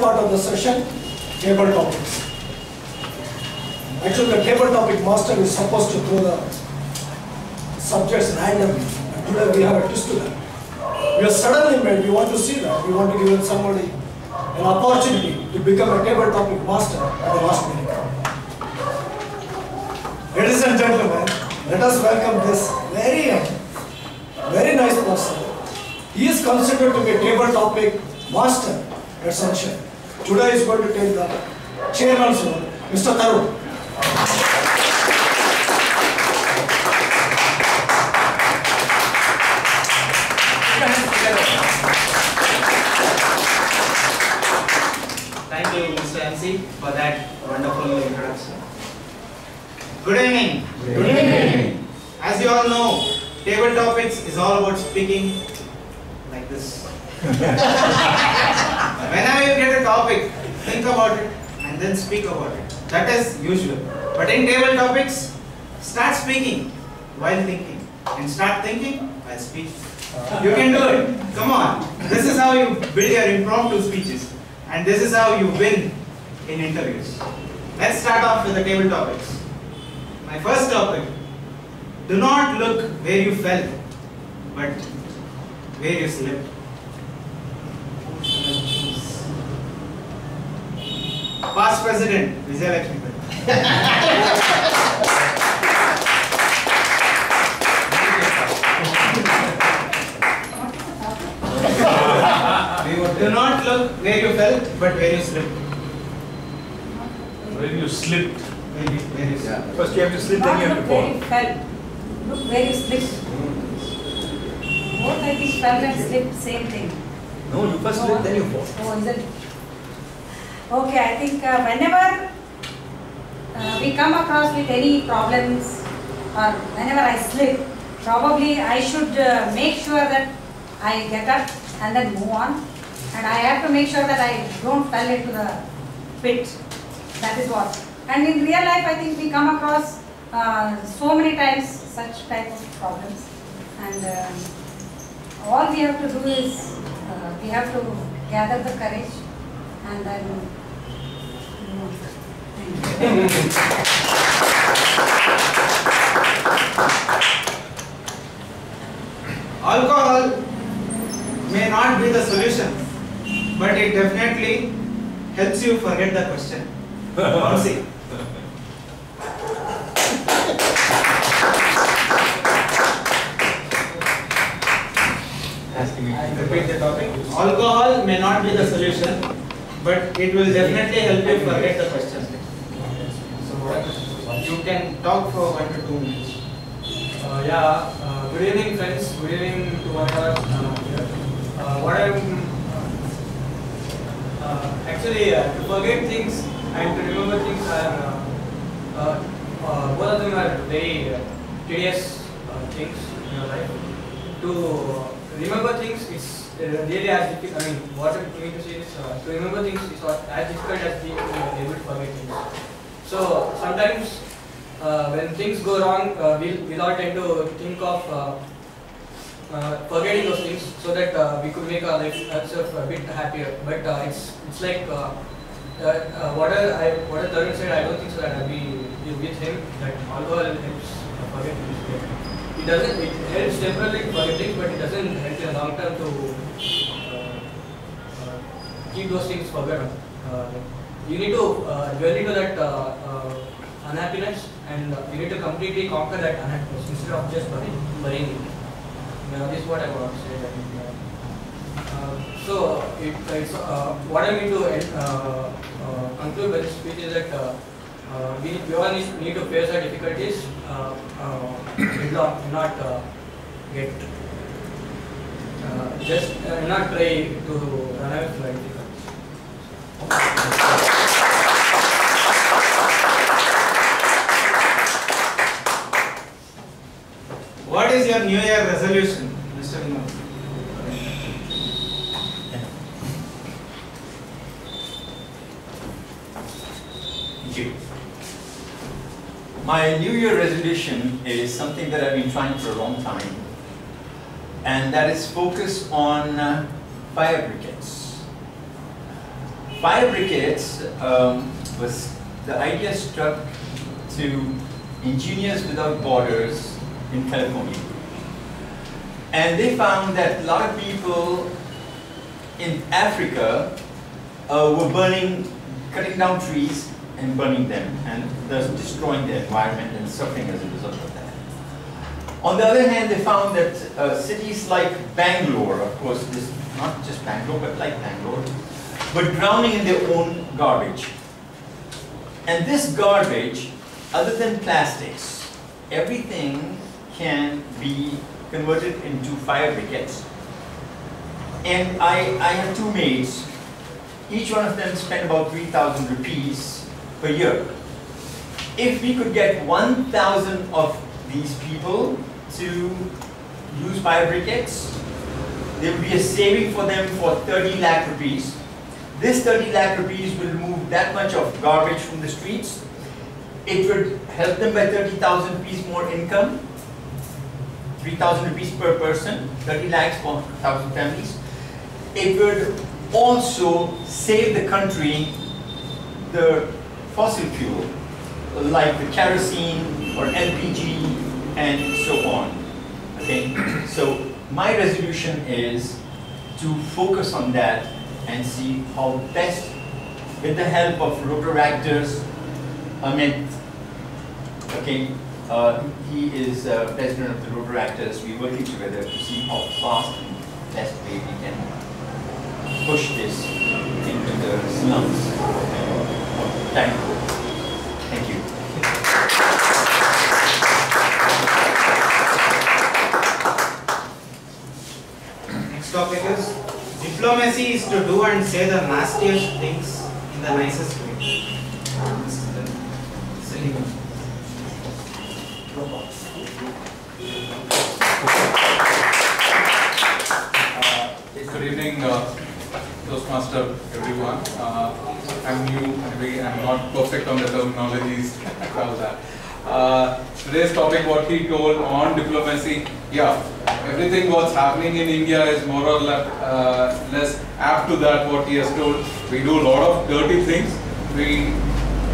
first part of the session, table topics. Actually, the table topic master is supposed to throw the subjects randomly. And today we have a twist to that. We are suddenly made, we want to see that. We want to give somebody an opportunity to become a table topic master at the last minute. Ladies and gentlemen, let us welcome this very nice person. He is considered to be a table topic master at Sunshine. Today he is going to take the chairman's role, Mr. Tarun. Thank you, Mr. MC, for that wonderful introduction. Good evening. Good evening. As you all know, table topics is all about speaking like this. Whenever you get a topic, think about it and then speak about it. That is usual. But in table topics, start speaking while thinking and start thinking while speaking. You can do it. Come on. This is how you build your impromptu speeches. And this is how you win in interviews. Let's start off with the table topics. My first topic, do not look where you fell, but where you slipped. Past President, Vijay Lakshmi. Do not look where you fell, but where you slipped. Where you slipped. Where you slipped. First you have to slip, then you have to Look where fall. you fell. Look where you slipped. Both I think fell and slipped, same thing. No, you first slip, then you fall. Oh, is it? Okay, I think whenever we come across with any problems or whenever I slip, probably I should make sure that I get up and then move on. And I have to make sure that I don't fall into the pit. That is what. And in real life, I think we come across so many times such type of problems. And all we have to do is we have to gather the courage and then move. Thank you. Alcohol may not be the solution, but it definitely helps you forget the question. Mercy. I repeat the topic. Alcohol may not be the solution, but it will definitely help you forget the question. So you can talk for 1 to 2 minutes. Good evening, friends. Good evening to one another here. What I'm actually to forget things and to remember things are both of them are very tedious things in your life. To remember things is really as difficult. I mean, what I'm going to say is to remember things is as difficult as being able to forget things. So sometimes when things go wrong, we'll all tend to think of forgetting those things so that we could make our life a bit happier. But it's like what Tarun said. I don't think so that I'll be with him. That alcohol helps forget things. It helps temporarily to forget things, but it doesn't help in the long term to keep those things forgotten. You need to dwell into that unhappiness, and you need to completely conquer that unhappiness instead of just burying it. This is what I want to say. It's what I mean to conclude by this speech is that we all need to face our difficulties, not get just not try to run away from difficulties. What is your New Year resolution, Mr. Vinod? Thank you. My New Year resolution is something that I've been trying for a long time, and that is focus on fire briquettes. fire brigades was the idea struck to Engineers Without Borders in California. And they found that a lot of people in Africa were cutting down trees and burning them, and thus destroying the environment and suffering as a result of that. On the other hand, they found that cities like Bangalore, of course, this not just Bangalore, but like Bangalore, were drowning in their own garbage. And this garbage, other than plastics, everything can be converted into fire briquettes. And I have two mates. Each one of them spent about 3,000 rupees per year. If we could get 1,000 of these people to use fire briquettes, there would be a saving for them for 30 lakh rupees. This 30 lakh rupees will remove that much of garbage from the streets. It would help them by 30,000 rupees more income, 3,000 rupees per person, 30 lakhs for 1,000 families. It would also save the country the fossil fuel, like the kerosene or LPG and so on. Okay, so my resolution is to focus on that and see how best, with the help of Rotaractors, Amit, okay, he is president of the Rotaractors. We're working together to see how fast and best way we can push this into the slums of Bangalore. Thank you. Next topic is diplomacy is to do and say the nastiest things in the nicest way. Good evening, Toastmaster, everyone. I'm new, I'm not perfect on the terminologies and all that. Today's topic, what he told on diplomacy, yeah, everything what's happening in India is more or less apt to that, what he has told. We do a lot of dirty things,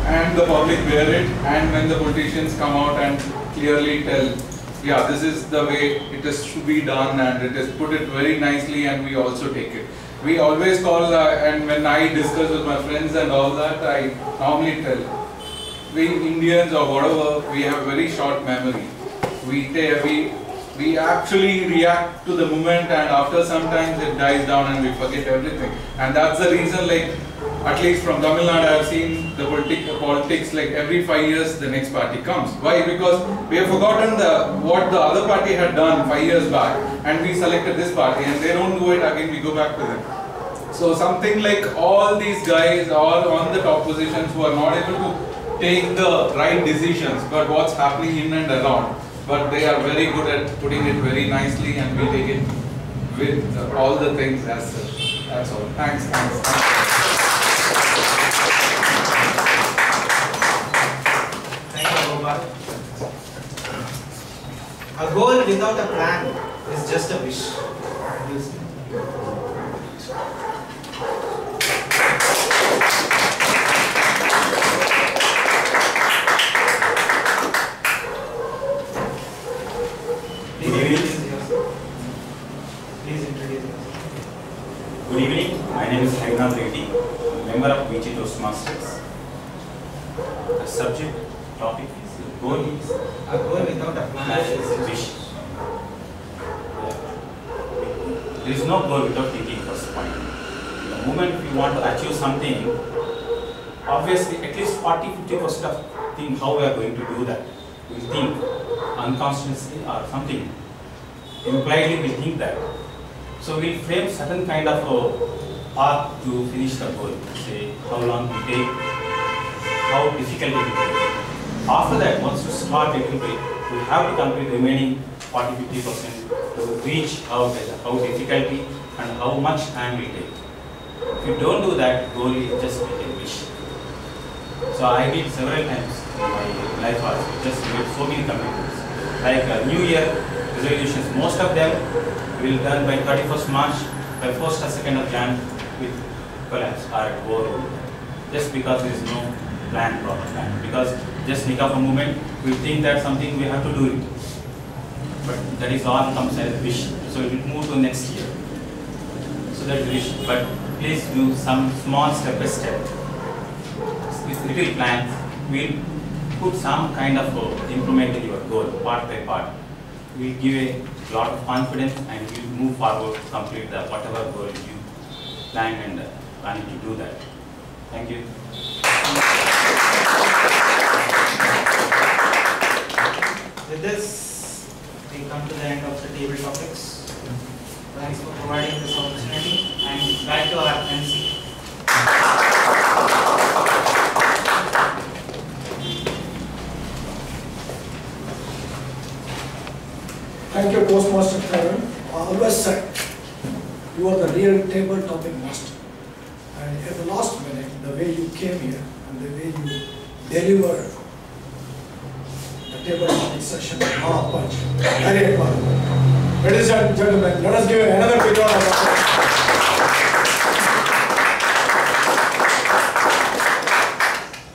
and the public bear it, and when the politicians come out and clearly tell, yeah, this is the way it is to be done, and it is put it very nicely, and we also take it. We always call, and when I discuss with my friends and all that, I normally tell, we Indians or whatever, we have very short memory. We actually react to the moment, and after sometimes it dies down and we forget everything. And that's the reason, like, at least from Tamil Nadu, I have seen the politics like every 5 years the next party comes. Why? Because we have forgotten what the other party had done 5 years back, and we selected this party, and they don't do it again, we go back to them. So something like all these guys are on the top positions who are not able to take the right decisions, but what's happening in and around. But they are very good at putting it very nicely, and we take it with all the things as such. That's all. Thanks. Thank you, Gopal. A goal without a plan is just a wish. Good evening, my name is Raghunath Reddy, member of VG Toastmasters. The subject topic is goal is A goal without a plan is a wish. There is no goal without thinking, first point. The moment we want to achieve something, obviously at least 40-50% of think how we are going to do that. We think unconsciously or something. Impliedly we think that. So we frame certain kind of a path to finish the goal. Say how long we take, how difficult it will be. After that, once you start it, you have to complete the remaining 40-50% to reach how difficulty and how much time we take. If you don't do that, goal is just a wish. So I did several times in my life also, just made so many commitments. Like New Year resolutions, most of them will done by 31st March, by 1st or 2nd of Jan, with collapse or go wrong. Just because there is no plan, proper plan. Because just nick of a moment, we think that something we have to do it. But that is all comes as a wish. So it will move to next year. So that is wish. But please do some small step by step. With little plans, we'll put some kind of improvement in your goal, part by part. We'll give a lot of confidence and we'll move forward to complete the whatever goal you plan and planning to do that. Thank you. With this, we come to the end of the table topics. Thanks for providing this opportunity and back to our MC. Thank you, Toastmaster Karen. I always said you are the real table topic master. And at the last minute, the way you came here and the way you delivered the table topic session, punch, very admirable. Ladies and gentlemen, let us give another big round of applause.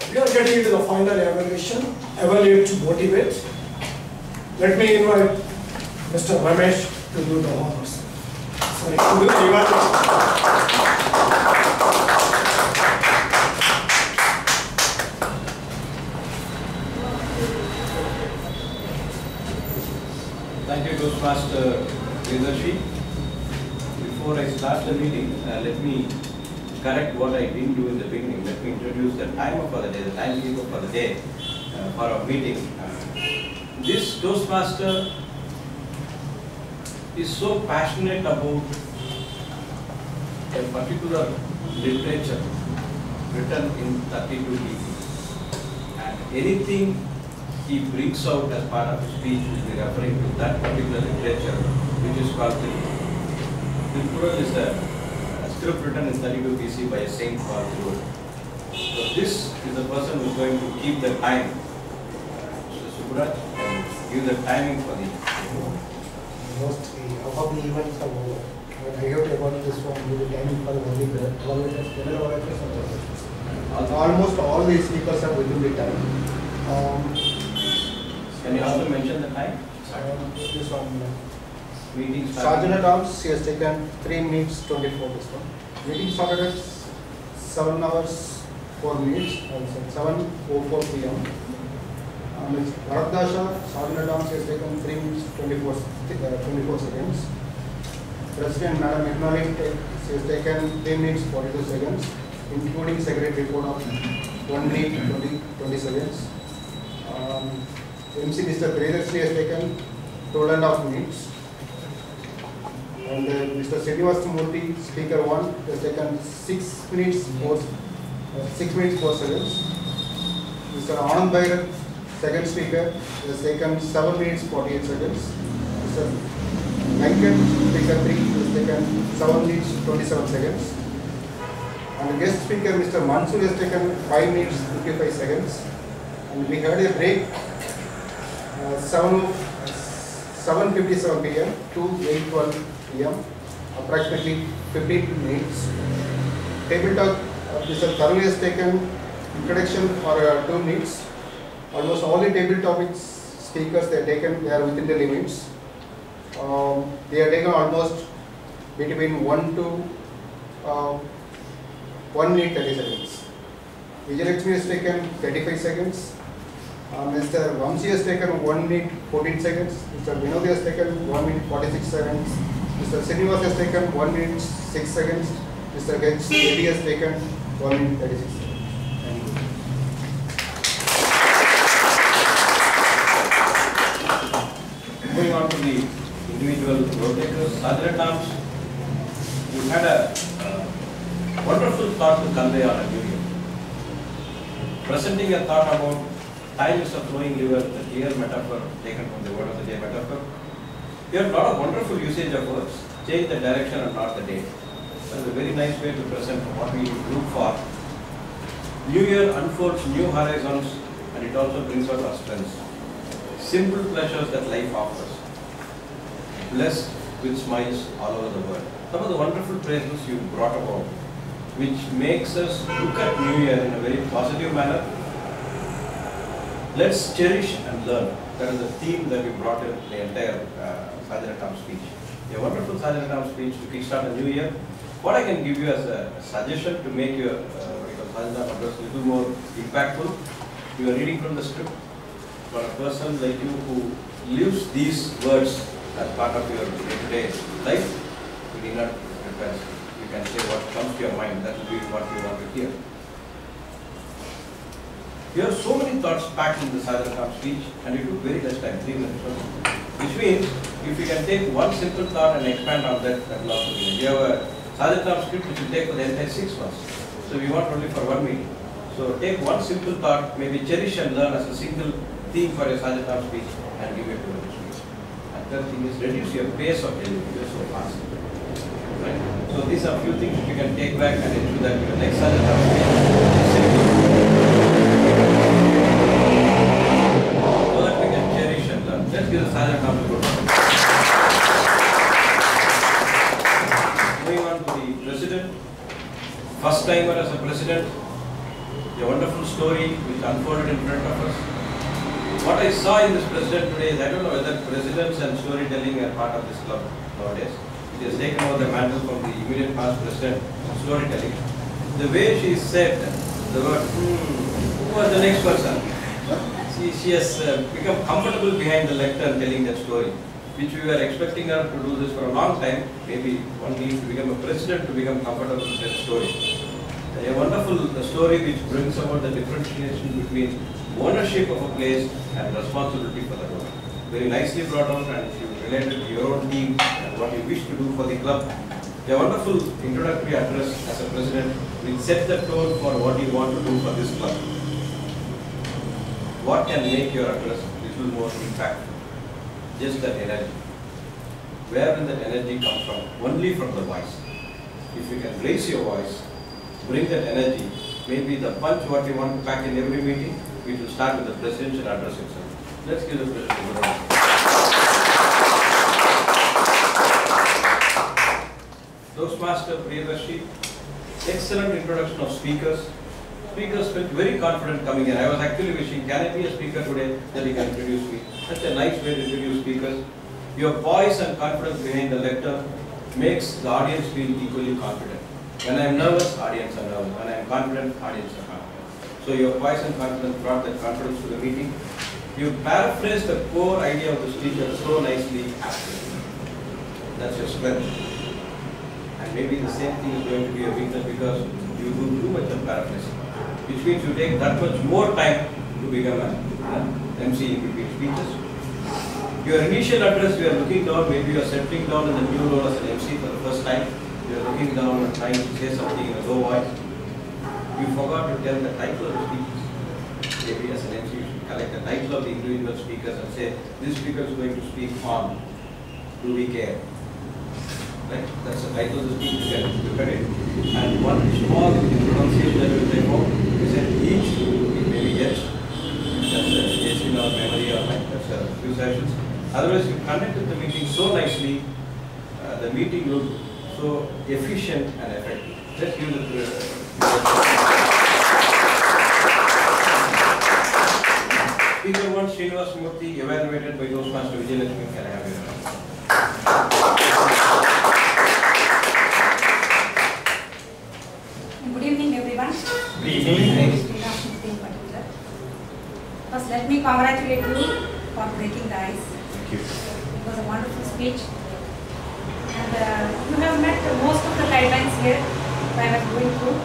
We are getting into the final evaluation. Evaluate to motivate. Let me invite Mr. Ramesh to do the honors. Sorry, to do the evaluation. Thank you, Toastmaster Vedashi. Before I start the meeting, let me correct what I didn't do in the beginning. Let me introduce the timer for the day, the timekeeper for the day for our meeting. This Toastmaster is so passionate about a particular literature written in 32 DB, and anything he brings out as part of his speech will be referring to that particular literature, which is called Tilpurul. Tilpurul is a script written in 32 BC by a saint called Tilpurul. So this is the person who is going to keep the time. Mr. Subraj, and give the timing for the most of the events are over. But I have to evaluate this one with the timing for the almost all the speakers are within the time. Can you also mention the time? This one. Meeting Sergeant at Arms, he has taken 3 minutes 24 this one. Meeting started at 7 hours 4 minutes, 7:04 p.m. Bharatdasha, Sergeant at Arms, he has taken 3 minutes 24 seconds. President Madam McNally, she has taken 3 minutes 42 seconds, including secretary report of 1 minute 20 seconds. MC Mr. Priyadarshini has taken 2.5 minutes. And Mr. Srinivas Murthy, speaker 1, has taken 6 minutes 4 seconds. Mr. Anand Bhairav, second speaker, has taken 7 minutes 48 seconds. Mr. Venkat, speaker 3, has taken 7 minutes 27 seconds. And the guest speaker, Mr. Mansoor, has taken 5 minutes 55 seconds. And we had a break 7:57 p.m. to 8:12 p.m. approximately 15 minutes. Table talk, Mr. Tarun has taken introduction for 2 minutes. Almost all the table topics speakers they are within the limits. They are taken almost between 1 to 1 minute 30 seconds. Vijayalakshmi has taken 35 seconds. Mr. Vamsi has taken 1 minute 14 seconds. Mr. Vinod has taken 1 minute 46 seconds. Mr. Srinivas has taken 1 minute 6 seconds. Mr. H.D. has taken 1 minute 36 seconds. Thank you. Moving on to the individual road takers, Sergeant at Arms, you had a wonderful thought to convey on a new year. Presenting a thought about time is a flowing river, the clear metaphor taken from the word of the day metaphor. You have a lot of wonderful usage of words. Change the direction and not the date. That is a very nice way to present what we look for. New year unfolds new horizons and it also brings out our strengths. Simple pleasures that life offers. Blessed with smiles all over the world. Some of the wonderful phrases you brought about which makes us look at New Year in a very positive manner. Let's cherish and learn. That is the theme that we brought in the entire Sajanatam speech. A wonderful Sajanatam speech to kickstart a new year. What I can give you as a suggestion to make your Sajanatam address a little more impactful, you are reading from the script. For a person like you who lives these words as part of your day-to-day life, you need not prepare. You can say what comes to your mind. That will be what you want to hear. You have so many thoughts packed in the Sajanatam speech, and you took very less time, 3 minutes. Which means, if you can take one simple thought and expand on that, that will also be. You have a Sajanatam script which will take for the entire 6 months. So we want only for 1 meeting. So take one simple thought, maybe cherish and learn as a single theme for your Sajanatam speech, and give it to your speech. And third thing is reduce your pace of delivery. You are so fast. Right? So these are few things you can take back and ensure that your next Sajanatam speech is simple. So that we can cherish and learn. Let's give the Sajanatam a good one. Moving on to the president. First timer as a president. A wonderful story which unfolded in front of us. What I saw in this president today is, I don't know whether presidents and storytelling are part of this club nowadays. It has taken over the mantle from the immediate past president of storytelling. The way she said the word, who was the next person? She has become comfortable behind the lectern telling that story, which we were expecting her to do this for a long time. Maybe one needs to become a president to become comfortable with that story. A wonderful story which brings about the differentiation between ownership of a place and responsibility for the work. Very nicely brought out, and you related to your own team and what you wish to do for the club. A wonderful introductory address as a president which sets the tone for what you want to do for this club. What can make your address a little more impactful? Just that energy. Where will that energy come from? Only from the voice. If you can raise your voice, bring that energy, maybe the punch what you want to pack in every meeting, we will start with the presidential address itself. Let's give the president a round. Toastmaster Priyadarshi, excellent introduction of speakers. Speakers felt very confident coming in. I was actually wishing, can I be a speaker today that he can introduce me? Such a nice way to introduce speakers. Your poise and confidence behind the lecture makes the audience feel equally confident. When I am nervous, audience are nervous. When I am confident, audience are confident. So your poise and confidence brought that confidence to the meeting. You paraphrased the core idea of the speaker so nicely. That's your strength. And maybe the same thing is going to be a weakness because you do too much of paraphrasing. Which means you take that much more time to become an MC in between speeches. Your initial address, you are looking down, maybe you are settling down in the new role as an MC for the first time. You are looking down and trying to say something in a low voice. You forgot to tell the title of the speech. Maybe as an MC, you should collect the title of the individual speakers and say, this speaker is going to speak on Do We Care? Right? That's the title of the speech. You can look at it. And one small pronunciation that you say, oh, you said each, it may be yes. That's a yes in our memory or mind. That's a few sessions. Otherwise, you conducted the meeting so nicely, the meeting looked so efficient and effective. Let's give the Speaker 1, Srinivas Murthy, evaluated by Toastmaster Vijayalakshmi. Can I have your Good evening, everyone. Good evening. First, let me congratulate you for breaking the ice. Thank you. It was a wonderful speech. And you have met most of the guidelines here that I was going through.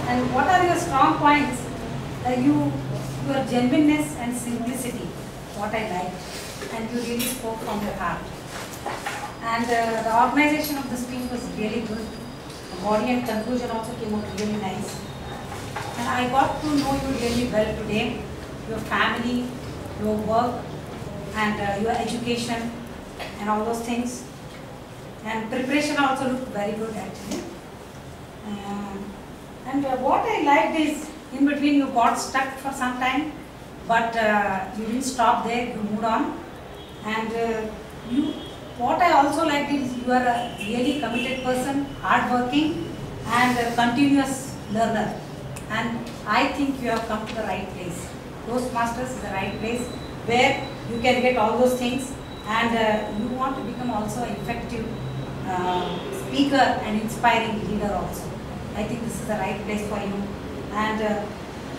And what are your strong points? Your genuineness and simplicity, what I liked. And you really spoke from your heart. And the organization of the speech was really good. The body and conclusion also came out really nice. And I got to know you really well today. Your family, your work, and your education, and all those things. And preparation also looked very good actually. And what I liked is, in between you got stuck for some time, but you didn't stop there, you moved on. And what I also liked is you are a really committed person, hardworking, and a continuous learner. And I think you have come to the right place. Toastmasters is the right place where you can get all those things, and you want to become also an effective speaker and inspiring leader also. I think this is the right place for you. And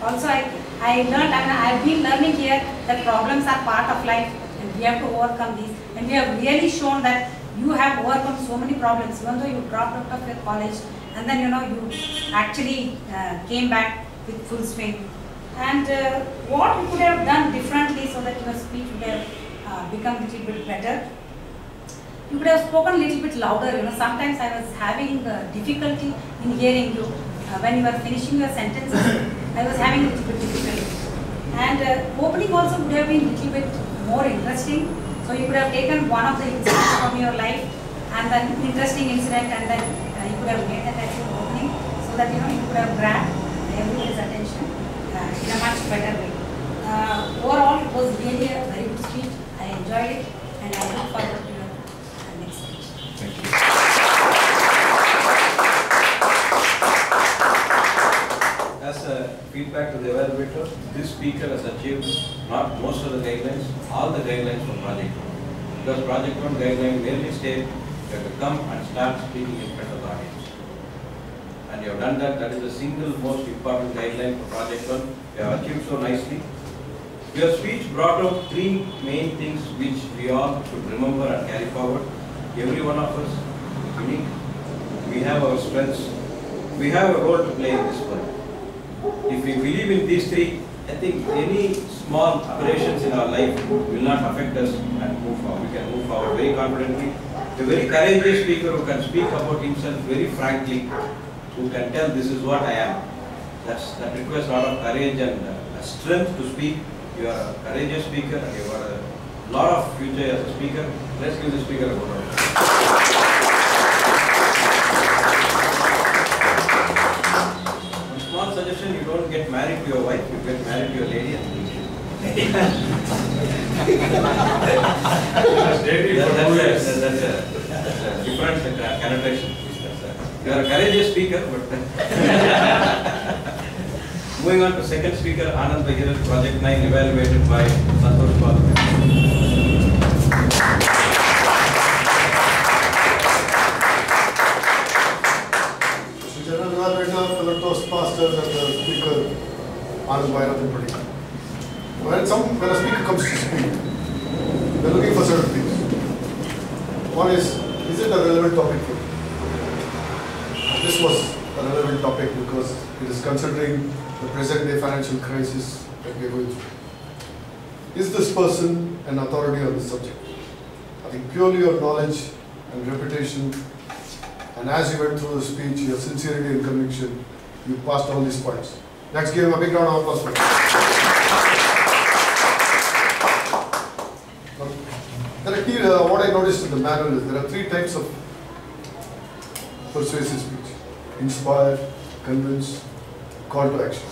also I learned, and I've been learning here that problems are part of life and we have to overcome these. And we have really shown that you have overcome so many problems, even though you dropped out of your college, and then you actually came back with full swing. And what you could have done differently so that your speech would have become a little bit better? You could have spoken a little bit louder. Sometimes I was having difficulty in hearing you. When you were finishing your sentences, I was having a little bit difficulty. And opening also would have been a little bit more interesting. So you could have taken one of the incidents from your life and then interesting incident, and then you could have made that as your opening, so that you could have grabbed everybody's attention in a much better way. Overall, it was really a very good speech. I enjoyed it, and I look forward to your next speech. Thank you. As a feedback to the evaluator, this speaker has achieved not most of the guidelines, all the guidelines for Project 1. Because Project 1 guideline merely state you have to come and start speaking in front of the audience. And you have done that. That is the single most important guideline for Project 1. You have achieved so nicely. Your speech brought out three main things which we all should remember and carry forward. Every one of us is unique. We have our strengths. We have a role to play in this world. If we believe in these three, I think any small aberrations in our life will not affect us and move forward. We can move forward very confidently. A very courageous speaker who can speak about himself very frankly, who can tell this is what I am. That requires a lot of courage and strength to speak. You are a courageous speaker and you have got a lot of future as a speaker. Let's give the speaker a good round. Small suggestion, you don't get married to your wife, you get married to your lady and that's a different connotation. You are a courageous speaker, but moving on to second speaker, Anand Bhagirat, Project 9, evaluated by Santosh Pal. General evaluator, fellow Toastmasters, and the speaker, Anand Bhagirat in particular. When a speaker comes to speak, they're looking for certain things. One is it a relevant topic for you? This was a relevant topic because it is considering the present day financial crisis that we are going through. Is this person an authority on this subject? I think purely your knowledge and reputation, and as you went through the speech, your sincerity and conviction, you passed all these points. Let's give him a big round of applause for that. What I noticed in the manual is there are three types of persuasive speech: inspire, convince, call to action.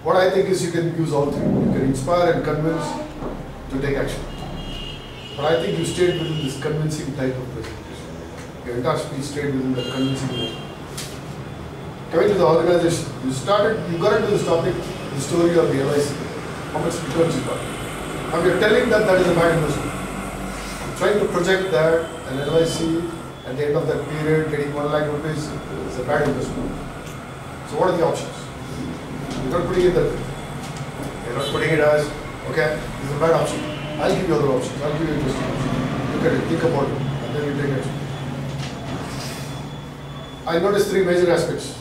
What I think is you can use all three. You can inspire and convince to take action. But I think you stayed within this convincing type of presentation. Your entire speech stayed within the convincing mode. Coming to the organization, you got into this topic, the story of the LIC, how much returns you got. Now we are telling that is a bad investment. Trying to project that an LIC at the end of that period getting 1 lakh rupees is a bad investment. So what are the options? You're not putting it that way. You're not putting it as, okay, this is a bad option. I'll give you other options. I'll give you interesting options. Look at it, think about it, and then you take action. I noticed three major aspects: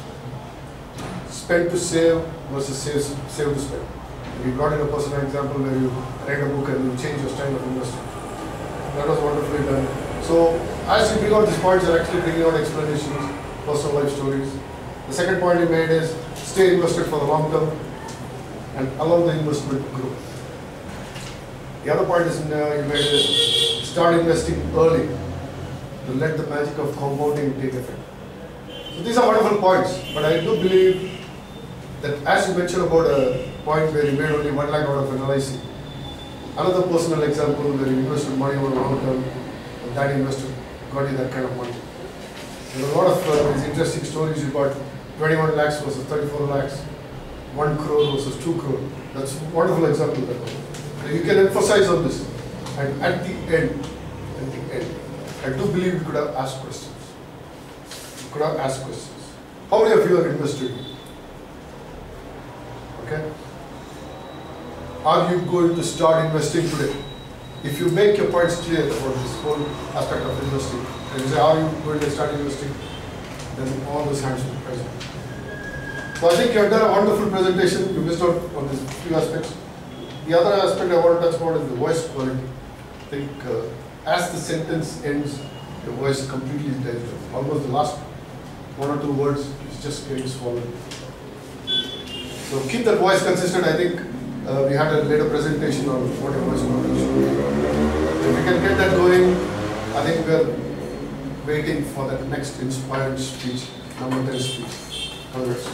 spend to save versus save to spend. We brought in a personal example where you write a book and you change your style of investing. That was wonderfully done. So as you bring out these points, you're actually bringing out explanations, personal life stories. The second point you made is stay invested for the long term and allow the investment to grow. The other point is you made is start investing early to let the magic of compounding take effect. So these are wonderful points, but I do believe that as you mentioned about a point where you made only 1 lakh out of an LIC, another personal example where you invested money over a long term and that investor got you that kind of money. There are a lot of these interesting stories. You got 21 lakhs versus 34 lakhs, 1 crore versus 2 crore. That's a wonderful example. So you can emphasize on this. And at the end, I do believe you could have asked questions. You could have asked questions. How many of you are invested? Okay? Are you going to start investing today? If you make your points clear about this whole aspect of investing, and you say, are you going to start investing? Then all those hands will be present. So I think you have done a wonderful presentation. You missed out on these few aspects. The other aspect I want to touch upon is the voice quality. I think as the sentence ends, your voice completely dies down. Almost the last 1 or 2 words is just getting swallowed. So keep that voice consistent. I think we had a later presentation on what your voice quality should be. If we can get that going, I think we are waiting for that next inspired speech, number 10 speech. Congrats.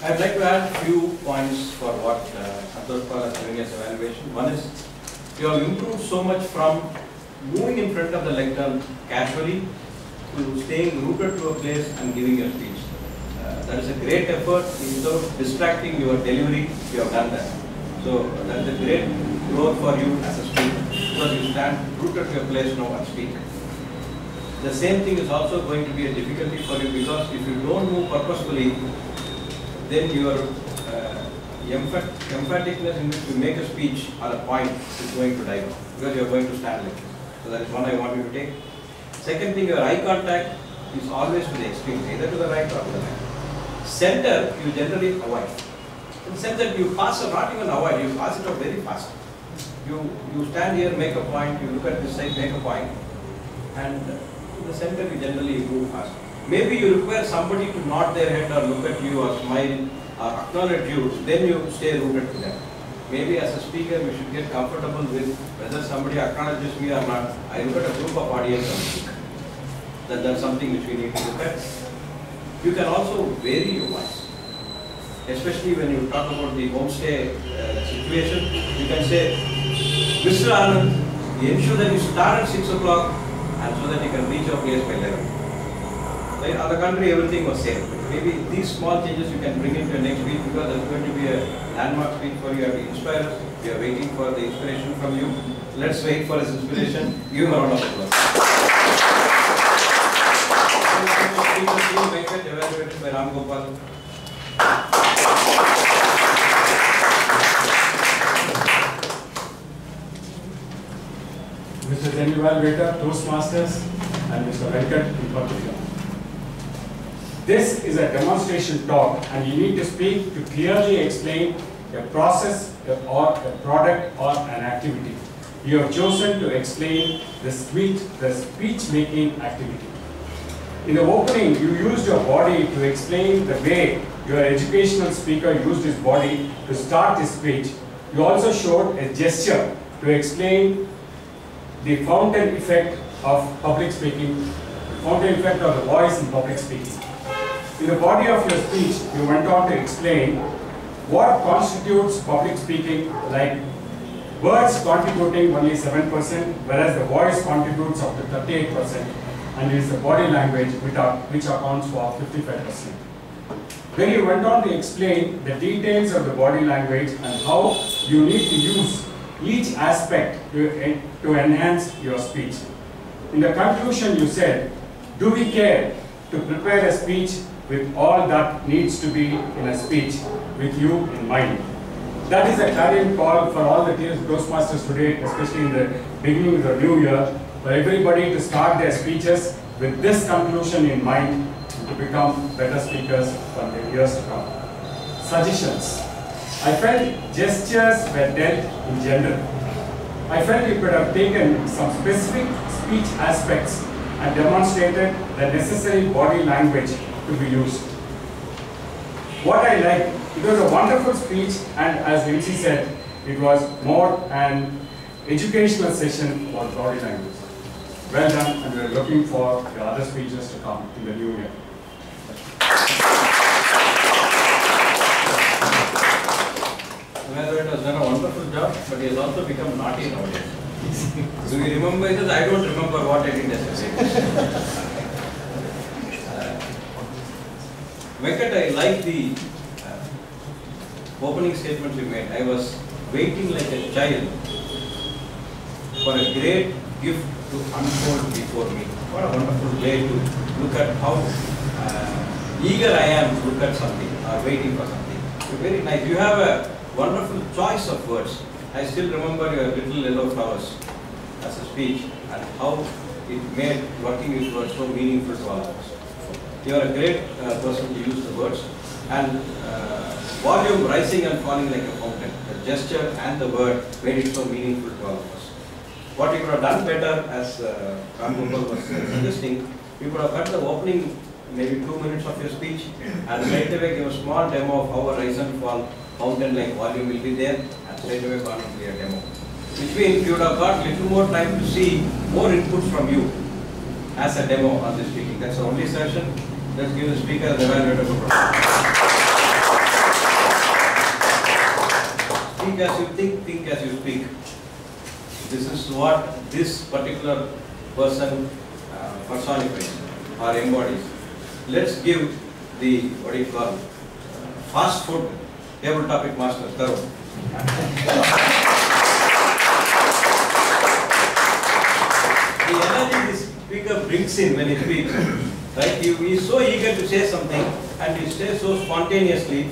I'd like to add a few points for what Santosh Paul is doing as evaluation. One is, you have improved so much from moving in front of the lectern casually to staying rooted to a place and giving your speech. That is a great effort. Without distracting your delivery, you have done that. So that is a great growth for you as a speaker, because you stand rooted to your place now and speak. The same thing is also going to be a difficulty for you, because if you don't move purposefully, then your emphaticness in which you make a speech or a point is going to die off, because you are going to stand like this. So that is one I want you to take. Second thing, your eye contact is always to the extreme, either to the right or to the left. Center, you generally avoid. In the sense that you pass or not even avoid, you pass it out very fast. You stand here, make a point, you look at this side, make a point, and in the center you generally move fast. Maybe you require somebody to nod their head or look at you or smile or acknowledge you, then you stay rooted to them. Maybe as a speaker, we should get comfortable with whether somebody acknowledges me or not. I look at a group of audience and speak. That's something which we need to look at. You can also vary your voice. Especially when you talk about the homestay situation, you can say, Mr. Anand, ensure that you start at 6 o'clock and so that you can reach your place by 11. In other country, everything was same. Maybe these small changes you can bring into your next week, because there's going to be a landmark speech for you. You have to inspire us. We are waiting for the inspiration from you. Let's wait for his inspiration. Give him a round of applause. Evaluated by Ram Gopal. Mr. Then Evaluator, Toastmasters, and Mr. Venkat in particular. This is a demonstration talk, and you need to speak to clearly explain a process or a product or an activity. You have chosen to explain the speech-making activity. In the opening, you used your body to explain the way your educational speaker used his body to start his speech. You also showed a gesture to explain the fountain effect of public speaking, the fountain effect of the voice in public speaking. In the body of your speech, you went on to explain what constitutes public speaking, like words contributing only 7%, whereas the voice contributes up to 38%, and it is the body language which accounts for 55%. Then you went on to explain the details of the body language and how you need to use each aspect to enhance your speech. In the conclusion, you said, do we care to prepare a speech with all that needs to be in a speech with you in mind? That is a clarion call for all the Toastmasters today, especially in the beginning of the new year, for everybody to start their speeches with this conclusion in mind to become better speakers for the years to come. Suggestions. I felt gestures were dealt in general. I felt you could have taken some specific speech aspects and demonstrated the necessary body language to be used. What I liked, it was a wonderful speech, and as Lindsay said, it was more an educational session for body language. Well done, and we are looking for the other speeches to come in the new year. Evaluator has done a wonderful job, but he has also become naughty nowadays. Do you remember? He says, I don't remember what I did yesterday. Venkat, I like the opening statements you made. I was waiting like a child for a great gift to unfold before me. What a wonderful way to look at how eager I am to look at something or waiting for something. You're very nice. You have a wonderful choice of words. I still remember your little yellow flowers as a speech and how it made working with words so meaningful to all of us. You are a great person to use the words, and volume rising and falling like a fountain. The gesture and the word made it so meaningful to all of us. What you could have done better, as Ram Gopal was suggesting, you could have cut the opening maybe 2 minutes of your speech and straight away give a small demo of how a rise and fall fountain like volume will be there, and straight away gone into a demo. Which means you would have got little more time to see more inputs from you as a demo on this speaking. That's the only session. Let's give the speaker the evaluator for Speak as you think as you speak. This is what this particular person personifies or embodies. Let's give the, what do you call, fast food table topic master, Tarun. The energy this speaker brings in when he speaks, right? He is so eager to say something and he says so spontaneously.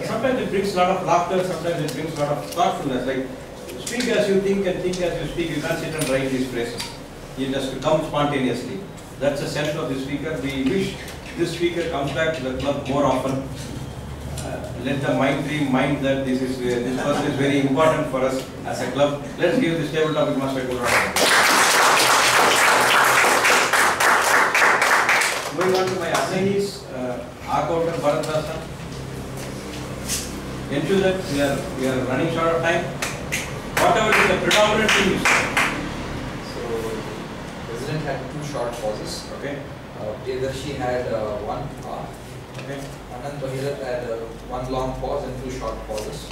Sometimes it brings a lot of laughter, sometimes it brings a lot of thoughtfulness. Like, speak as you think and think as you speak. You can't sit and write these phrases. You just come spontaneously. That's the sense of the speaker. We wish this speaker comes back to the club more often. Let the Mindtree mind that this person is very important for us as a club. Let's give this table topic master a good round of applause. Moving on to my assignees, Akot and Bharatdasan. Into that, we are running short of time. Whatever is the predominant thing you say. So, President had 2 short pauses. Okay. Priyadarshi had 1 hour. Okay. Anand Bhairath had 1 long pause and 2 short pauses.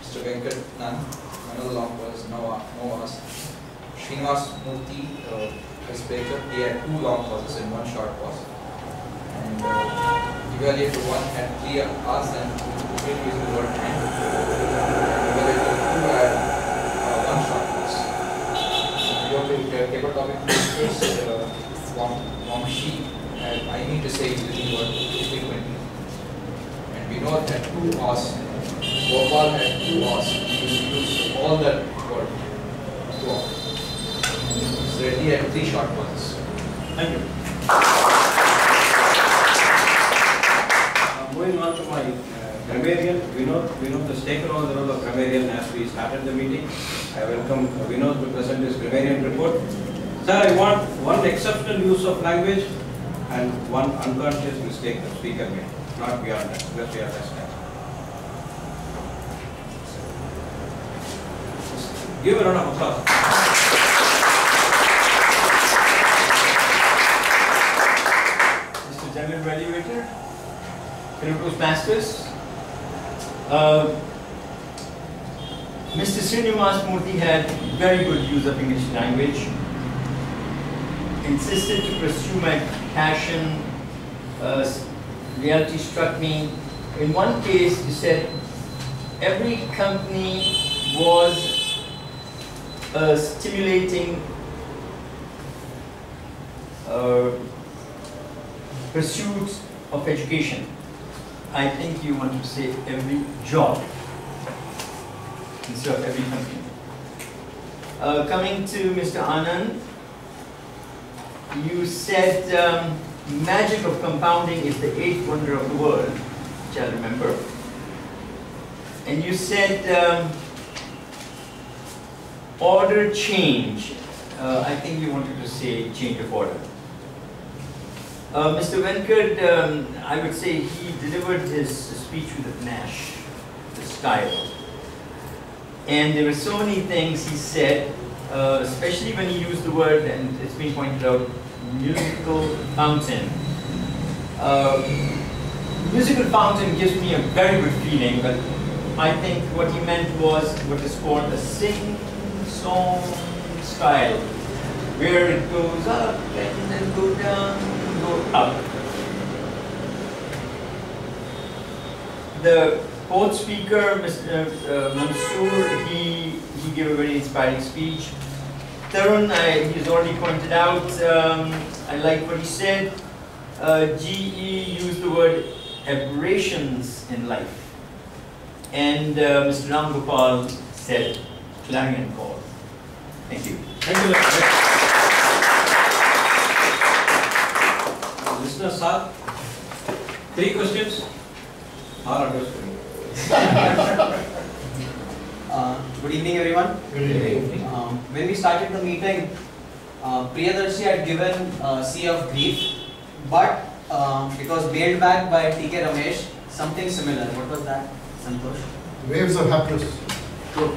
Mr. Venkat, none. Another long pause, no hours. Srinivas Murthy, his baker, he had 2 long pauses and 1 short pause. And Evaluator 1 had 3 hours and using the word time. Evaluator 2 had 1 short pause. We have to table topic first. Wangshi had, I need to say, using the word frequently. And Vinod had 2 hours. Gopal had 2 hours. He used all that word. 2 hours. So Reddy had 3 short pauses. Thank you. Moving on to my grammarian, Vinod has taken on the role of grammarian as we started the meeting. I welcome Vinod to present his grammarian report. Sir, I want 1 exceptional use of language and 1 unconscious mistake the speaker made. Not beyond that, because we have less time. Give a round of applause. Mr. General Evaluator, Philippos Masters, Mr. Srinivas Murthy had very good use of English language, insisted to pursue my passion. Reality struck me. In one case, you said every company was stimulating pursuit of education. I think you want to say every job instead of every company. Coming to Mr. Anand, you said magic of compounding is the 8th wonder of the world, which I remember. And you said order change. I think you wanted to say change of order. Mr. Venkat, I would say he delivered his speech with a panache, the style. And there were so many things he said, especially when he used the word, and it's been pointed out, musical fountain. Musical fountain gives me a very good feeling, but I think what he meant was what is called a sing-song style, where it goes up and then go down, go up. The fourth speaker, Mr. Mansoor, he gave a very inspiring speech. Tarun, he's already pointed out, I like what he said. GE used the word aberrations in life. And Mr. Ram Gopal said clarion call. Thank you. Thank you. Listener Sir, 3 questions. All addressed to me. Good evening, everyone. Good evening. When we started the meeting, Priyadarshi had given Sea of Grief, but it was bailed back by TK Ramesh, something similar. What was that, Santosh? Waves of happiness. Good.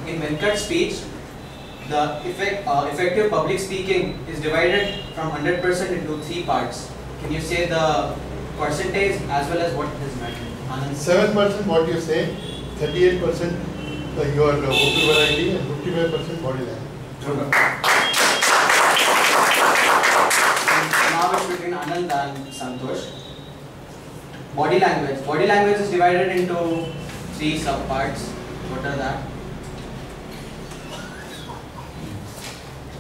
In Venkat's speech, the effective public speaking is divided from 100% into 3 parts. Can you say the percentage as well as what it is meant? 7% what you say, 38% your vocal variety, and 55% body language. Now it's between Anand and Santosh. Body language. Body language is divided into 3 subparts. What are that?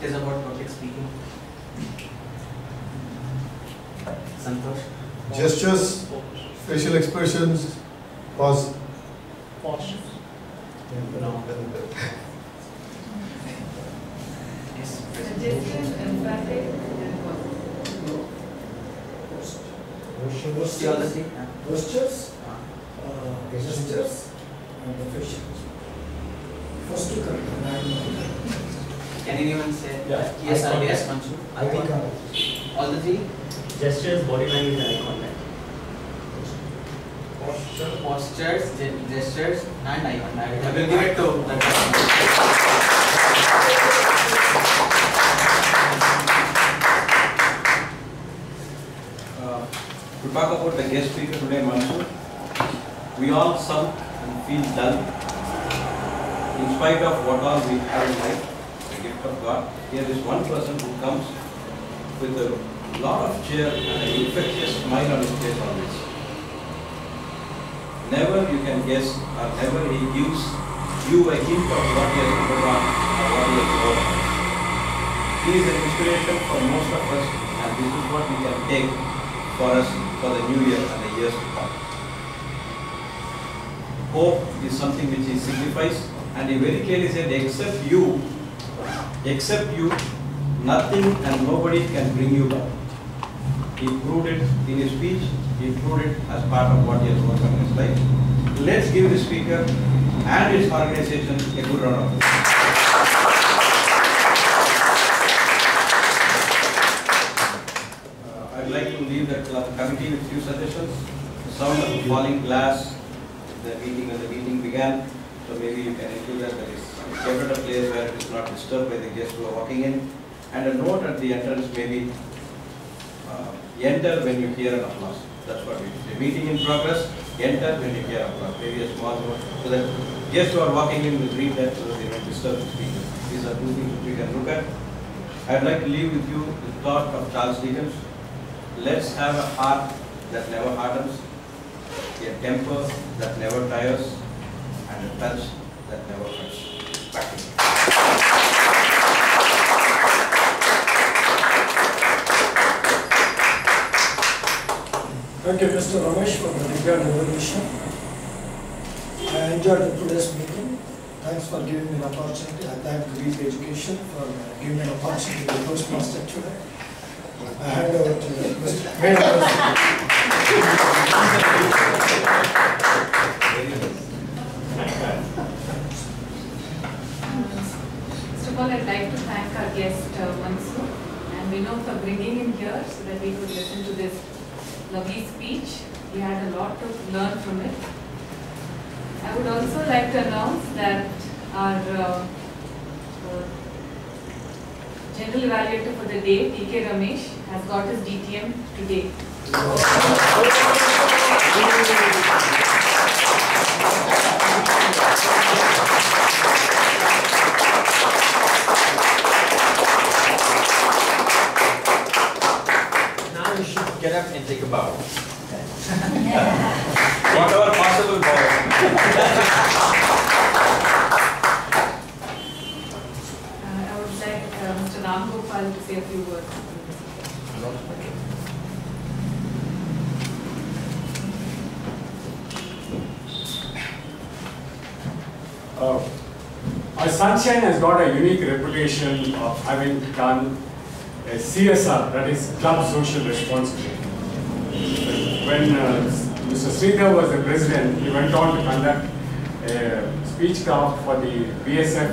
It is about public speaking. Santosh. Gestures, facial expressions, pause. Pause. No. Yes. Suggestive, emphatic, and Postures, gestures, and the facial. First to correct. Can anyone say? Yeah. Yes, Eye sir. Yes, contact. Mansoor. Eye contact. All the 3? Gestures, body language, and eye contact. Postures, gestures, and eye contact. I will give it to To talk about the guest speaker today, Mansoor, we all sulk and feel dull. In spite of what all we have in life, the gift of God, here is one person who comes with a lot of cheer and an infectious smile on his face always. Never you can guess, or never he gives you a hint of what he has undergone or what he has gone. He is an inspiration for most of us, and this is what we can take for us for the new year and the years to come. Hope is something which he signifies, and he very clearly said, except you, nothing and nobody can bring you down. He proved it in his speech, he proved it as part of what he has worked on in his life. Let's give the speaker and his organization a good round of applause. I'd like to leave the committee with few suggestions. The sound of falling glass, the meeting began, so maybe you can include that there is kept at a place where it is not disturbed by the guests who are walking in, and a note at the entrance maybe enter when you hear an applause. That's what we say. Meeting in progress, enter when you hear applause. Maybe a small note so that guests who are walking in will read that so that they don't disturb the speaker. These are 2 things which we can look at. I'd like to leave with you the thought of Charles Dickens. Let's have a heart that never hardens, a temper that never tires, and a touch that never hurts. Back to you. Thank you, Mr. Ramesh, for the detailed evaluation. I enjoyed today's meeting. Thanks for giving me an opportunity. I thank Greek Education for giving me an opportunity to Toastmaster today. I hand over to Mr. First of all, I'd like to thank our guest Mansoor and Vinod for bringing him here so that we could listen to this lovely speech. We had a lot to learn from it. I would also like to announce that our General Evaluator for the day, T.K. Ramesh, has got his DTM today. Now you should get up and take a bow. Whatever possible bow. I would like Mr. Ram Gopal to say a few words. Sunshine has got a unique reputation of having done a CSR, that is Club Social Responsibility. When Mr. Sridhar was the president, he went on to conduct a speech craft for the BSF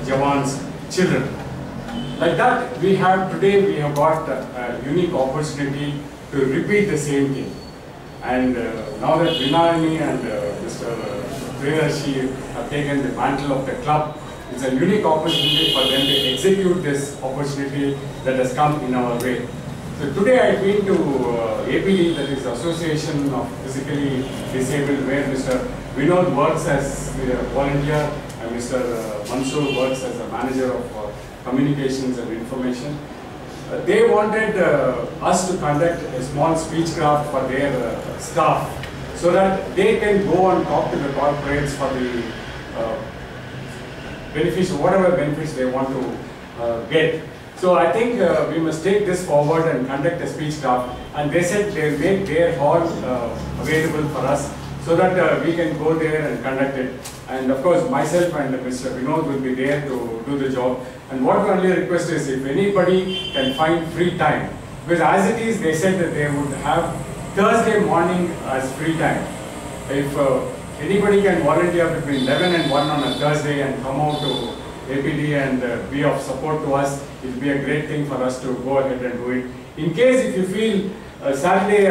Jawans' children. Like that, we have got a unique opportunity to repeat the same thing. And now that Vinayani and Mr. Priyadarshi have taken the mantle of the club, it's a unique opportunity for them to execute this opportunity that has come in our way. So today I've been to APD, that is Association of Physically Disabled, where Mr. Vinod works as a volunteer and Mr. Mansoor works as a manager of communications and information. They wanted us to conduct a small speechcraft for their staff so that they can go and talk to the corporates for the benefits, whatever benefits they want to get. So I think we must take this forward and conduct a speechcraft. And they said they'll make their hall available for us so that we can go there and conduct it. And of course, myself and Mr. Vinod will be there to do the job. And what we only request is if anybody can find free time, because as it is, they said that they would have Thursday morning as free time. If anybody can volunteer between 11 and 1 on a Thursday and come out to APD and be of support to us, it will be a great thing for us to go ahead and do it. In case if you feel Thursday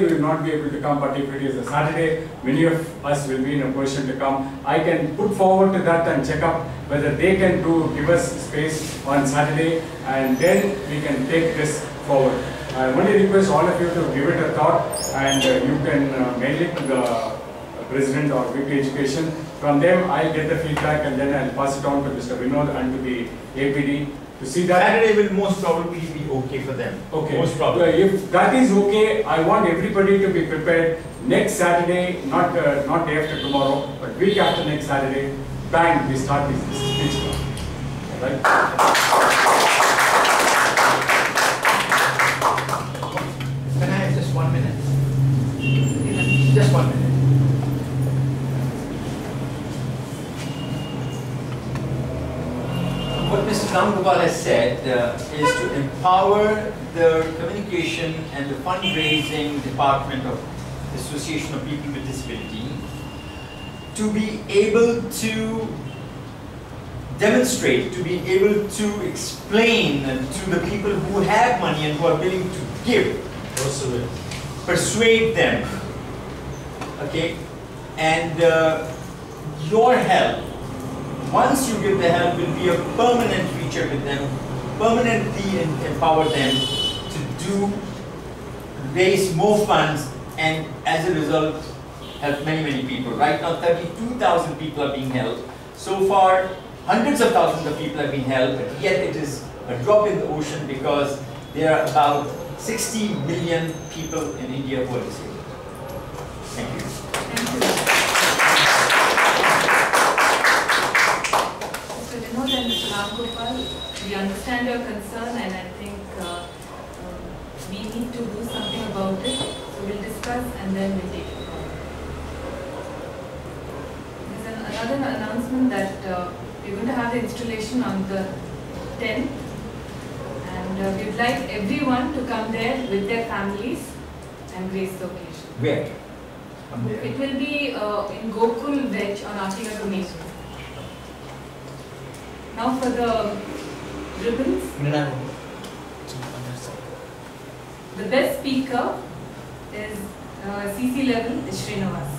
we will not be able to come, but if it is a Saturday, many of us will be in a position to come. I can put forward to that and check up whether they can give us space on Saturday, and then we can take this forward. I only request all of you to give it a thought, and you can mail it to the President or VP Education. From them, I'll get the feedback and then I'll pass it on to Mr. Vinod and to the APD to see that. Saturday will most probably be okay for them. Okay. Most probably. If that is okay, I want everybody to be prepared. Next Saturday, not day after tomorrow, but week after next Saturday, bang, we start this speech club. Right? Can I have just 1 minute? Just 1 minute. What Mr. Ram Gopal has said is to empower the communication and the fundraising department of the Association of People with Disability to be able to demonstrate, to be able to explain to the people who have money and who are willing to give, persuade them, okay, and your help, once you give the help, will be a permanent feature with them, permanently empower them to raise more funds, and as a result help many people. Right now 32,000 people are being helped. So far hundreds of thousands of people have been helped, but yet it is a drop in the ocean because there are about 60 million people in India who are disabled. Thank you. Mr. Vinod and Mr. Ram Gopal, we understand your concern, and I think we need to do something about it. So we'll discuss and then we'll take it forward. There's another announcement that we're going to have the installation on the 10th, and we'd like everyone to come there with their families and grace the occasion. Where? It will be in Gokul Veg on Artiga Domain. Now for the ribbons. The best speaker is CC level is Srinivas.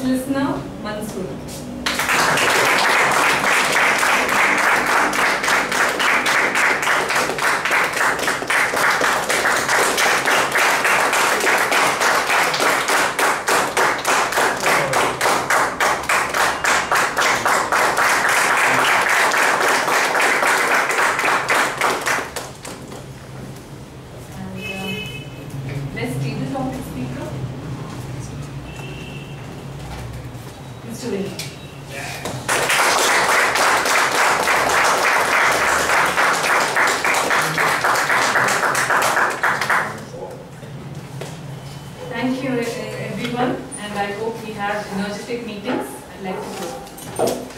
best listener, Mansoor. Best table topic speaker, Mr. Vinny. Thank you everyone, and I hope we have energetic meetings. I'd like to close.